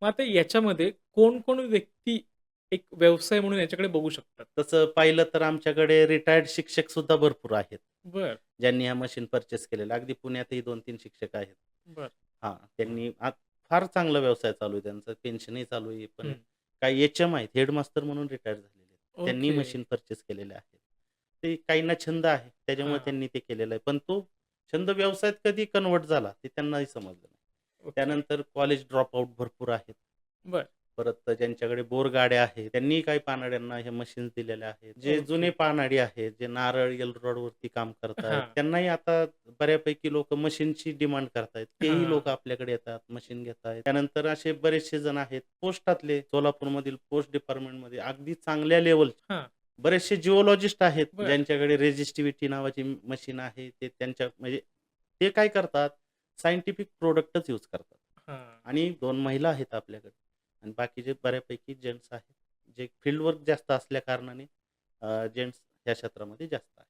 मग आता याच्यामध्ये कोण-कोण व्यक्ती एक व्यवसाय म्हणून याच्याकडे बघू शकतात? तसं पाहिलं तर आमच्याकडे रिटायर्ड शिक्षक सुद्धा भरपूर आहेत. बरं, ज्यांनी ह्या मशीन पर्चेस केलेल्या. अगदी पुण्यातही 2-3 शिक्षक आहेत. बरं. हां, त्यांनी फार चांगला व्यवसाय चालू आहे त्यांचा. पेन्शनही चालू आहे. पण हं. काही एच-एम आहेत, हेडमास्टर म्हणून रिटायर झालेले आहेत. त्यांनी ओके. मशीन पर्चेस केलेले आहेत. ते काहींना छंद आहे, त्याच्यामुळे हां. त्यांनी ते केलेलं आहे. पण तो छंद व्यवसायात कधी कन्व्हर्ट झाला, ते त्यांनाही समजलं नाही. ओके. त्यानंतर कॉलेज ड्रॉप आउट भरपूर आहेत. बरं. परत ज्यांच्याकडे बोरगाड्या आहेत, त्यांनीही काही पानाड्यांना हे मशीन्स दिलेल्या आहेत. जे जुने ओके. पानाडी आहेत, जे नारळ, एल-रोडवरती काम करतायत, हां, त्यांनाही आता बऱ्यापैकी लोकं मशीनची डिमांड करतायत. तेही हां. लोकं आपल्याकडे येतात, मशीन घेतायत. त्यानंतर असे बरेचसे जण आहेत, पोस्टातले सोलापूरमधील पोस्ट डिपार्टमेंटमध्ये अगदी चांगल्या लेव्हलचे हां. बरेचसे जिओलॉजिस्ट आहेत, बरं. ज्यांच्याकडे रेझिस्टिव्हिटी नावाची मशीन आहे. ते त्यांच्या म्हणजे ते काय करतात, सायंटिफिक प्रॉडक्टच यूज करतात. हां. आणि 2 महिला आहेत आपल्याकडे आणि बाकीचे बऱ्यापैकी जेंट्स आहेत. जे फील्ड वर्क जास्त असल्या कारणाने जेंट्स ह्या क्षेत्रामध्ये जास्त आहेत.